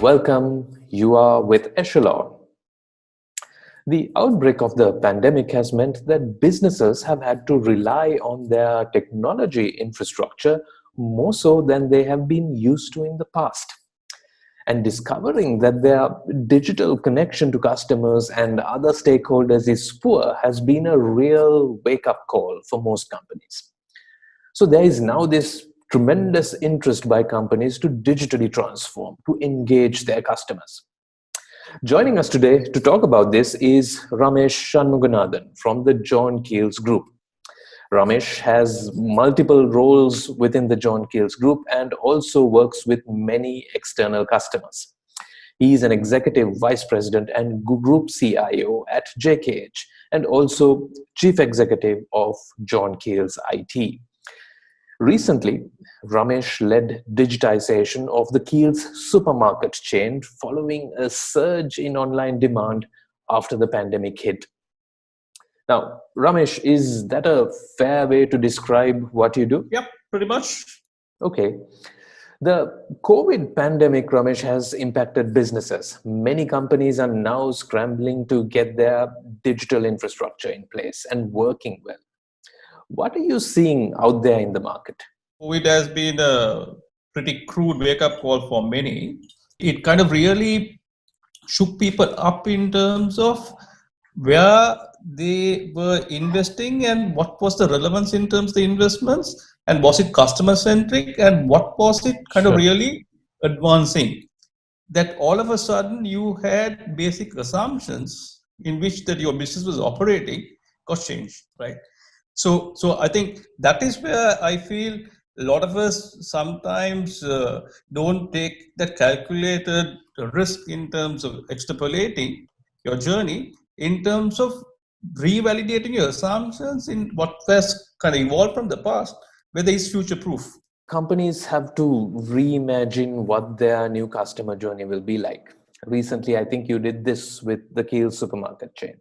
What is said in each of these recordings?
Welcome. You are with Echelon. The outbreak of the pandemic has meant that businesses have had to rely on their technology infrastructure more so than they have been used to in the past. And discovering that their digital connection to customers and other stakeholders is poor has been a real wake up call for most companies. So there is now this tremendous interest by companies to digitally transform, to engage their customers. Joining us today to talk about this is Ramesh Shanmuganathan from the John Keells Group. Ramesh has multiple roles within the John Keells Group and also works with many external customers. He is an executive vice president and group CIO at JKH and also chief executive of John Keells IT. Recently, Ramesh led digitization of the Keells supermarket chain following a surge in online demand after the pandemic hit. Now, Ramesh, is that a fair way to describe what you do? Yep, pretty much. Okay. The COVID pandemic, Ramesh, has impacted businesses. Many companies are now scrambling to get their digital infrastructure in place and working well. What are you seeing out there in the market? COVID has been a pretty crude wake-up call for many. It kind of really shook people up in terms of where they were investing and what was the relevance in terms of the investments, and was it customer-centric, and what was it kind of really advancing. That all of a sudden you had basic assumptions in which that your business was operating got changed, right? So I think that is where I feel a lot of us sometimes don't take that calculated risk in terms of extrapolating your journey, in terms of revalidating your assumptions in what has kind of evolved from the past, whether it's future proof. Companies have to reimagine what their new customer journey will be like. Recently, I think you did this with the Keells supermarket chain.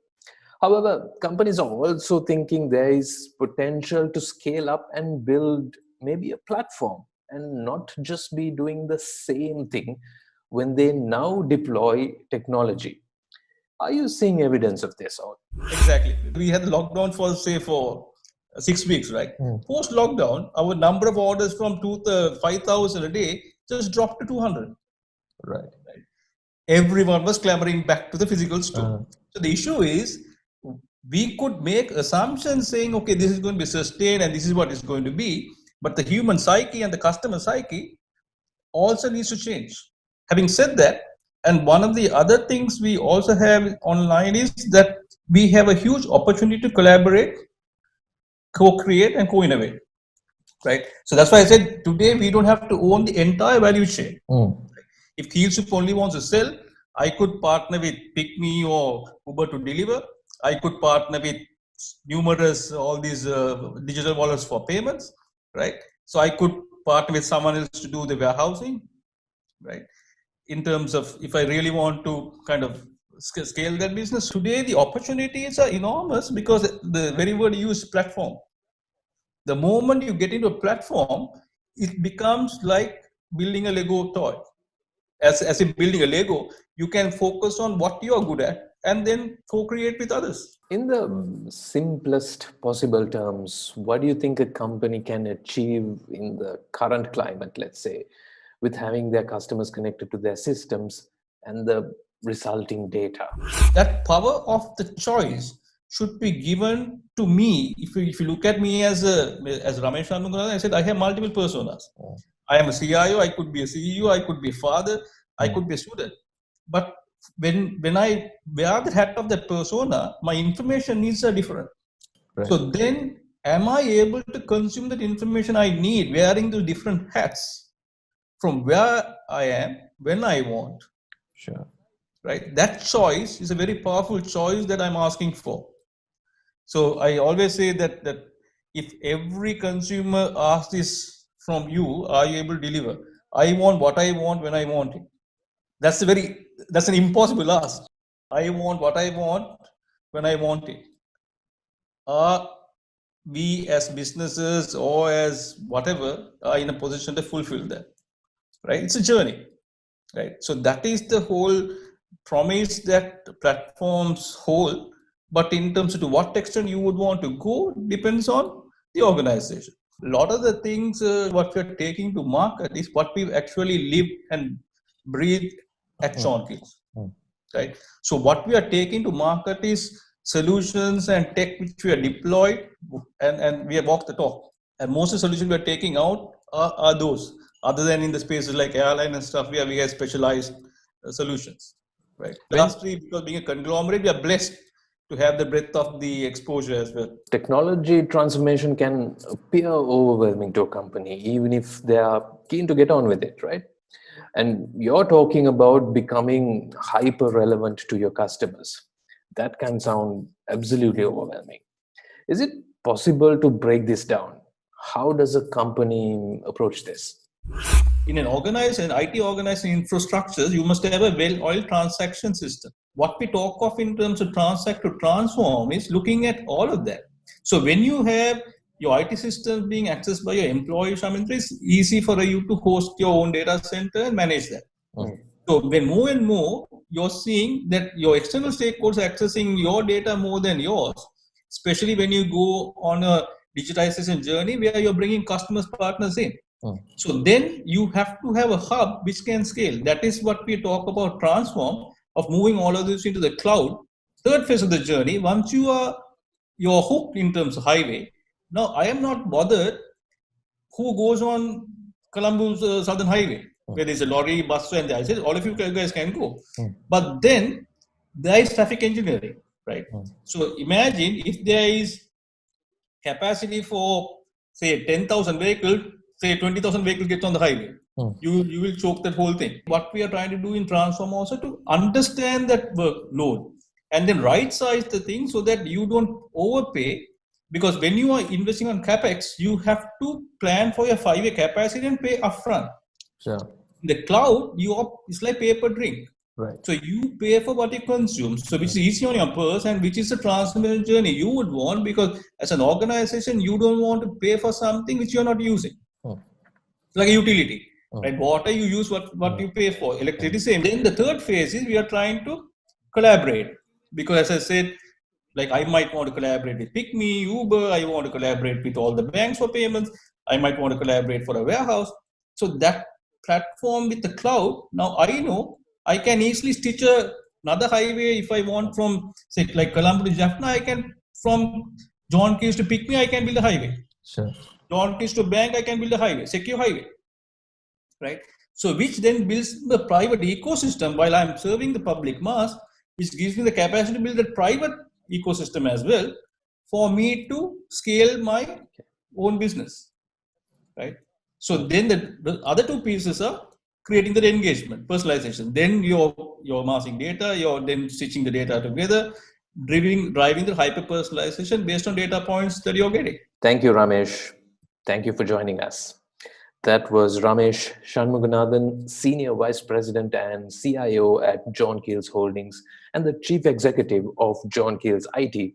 However, companies are also thinking there is potential to scale up and build maybe a platform and not just be doing the same thing when they now deploy technology. Are you seeing evidence of this? Exactly. We had lockdown for 6 weeks, right? Post lockdown, our number of orders from 5,000 a day just dropped to 200. Right. Everyone was clamoring back to the physical store. So the issue is, we could make assumptions saying, okay, this is going to be sustained and this is what it's going to be. But the human psyche and the customer psyche also needs to change. Having said that, and one of the other things we also have online is that we have a huge opportunity to collaborate, co-create and co-innovate, right? So that's why I said today we don't have to own the entire value chain. If Keells only wants to sell, I could partner with PickMe or Uber to deliver. I could partner with numerous all these digital wallets for payments, right? So I could partner with someone else to do the warehousing, right? In terms of if I really want to kind of scale that business today, the opportunities are enormous because the very word used, platform. The moment you get into a platform, it becomes like building a Lego toy. As in building a Lego, you can focus on what you are good at and then co-create with others. In the simplest possible terms, what do you think a company can achieve in the current climate, let's say, with having their customers connected to their systems and the resulting data? That power of the choice should be given to me. If you look at me as Ramesh Shanmuganathan, I said I have multiple personas. I am a CIO, I could be a CEO, I could be a father, I could be a student. But when I wear the hat of that persona, my information needs are different. Right. So then, am I able to consume that information I need wearing the different hats from where I am, when I want? Sure. Right? That choice is a very powerful choice that I'm asking for. So I always say that if every consumer asks this from you, are you able to deliver? I want what I want when I want it. That's an impossible ask. I want what I want when I want it. Are we as businesses or as whatever are in a position to fulfill that? Right? It's a journey. right? So that is the whole promise that platforms hold. But in terms of to what extent you would want to go depends on the organization. A lot of the things what we're taking to market is what we've actually lived and breathed at John Keells, right? So what we are taking to market is solutions and tech which we are deployed, and we have walked the talk. And most of the solutions we are taking out are those, other than in the spaces like airline and stuff, where we have specialized solutions, right? Lastly, because being a conglomerate, we are blessed to have the breadth of the exposure as well. Technology transformation can appear overwhelming to a company, even if they are keen to get on with it, right? And you're talking about becoming hyper relevant to your customers. That can sound absolutely overwhelming. Is it possible to break this down? How does a company approach this? In an organization, IT organization infrastructures, you must have a well-oiled transaction system. What we talk of in terms of transact to transform is looking at all of that. So when you have your IT systems being accessed by your employees, I mean, it's easy for you to host your own data center and manage that. So when more and more you're seeing that your external stakeholders are accessing your data more than yours, especially when you go on a digitization journey where you're bringing customers, partners in. So then you have to have a hub which can scale. That is what we talk about transform, of moving all of this into the cloud. Third phase of the journey, once you're hooked in terms of highway. Now I am not bothered who goes on Columbus Southern Highway, where there's a lorry, bus, and I said all of you guys can go. But then there is traffic engineering, right? So imagine if there is capacity for say 10,000 vehicles, say 20,000 vehicles get on the highway. You will choke that whole thing. What we are trying to do in Transform also to understand that workload and then right size the thing so that you don't overpay. Because when you are investing on capex, you have to plan for your 5-year capacity and pay upfront. Sure. In the cloud, it's like pay per drink. Right. So you pay for what you consume. So which is easy on your purse and which is the transformation journey you would want, because as an organization, you don't want to pay for something which you're not using. Like a utility. Right? Water you use what you pay for. Electricity same. Then the third phase is we are trying to collaborate. Because as I said, like I might want to collaborate with PickMe, Uber, I want to collaborate with all the banks for payments, I might want to collaborate for a warehouse. So that platform with the cloud, now I know I can easily stitch another highway if I want from, say, like Colombo to Jaffna, I can, from John Keells to PickMe, I can build a highway. Sure. John Keells to bank, I can build a highway, secure highway. Right? So which then builds the private ecosystem while I'm serving the public mass, which gives me the capacity to build a private ecosystem as well for me to scale my own business, right? So then the other two pieces are creating that engagement, personalization. Then you're amassing data, you're then stitching the data together, driving the hyper personalization based on data points that you're getting. Thank you, Ramesh. Thank you for joining us. That was Ramesh Shanmuganathan, Senior Vice President and CIO at John Keells Holdings and the Chief Executive of John Keells IT,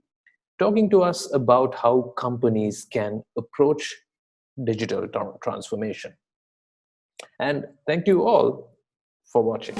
talking to us about how companies can approach digital transformation. And thank you all for watching.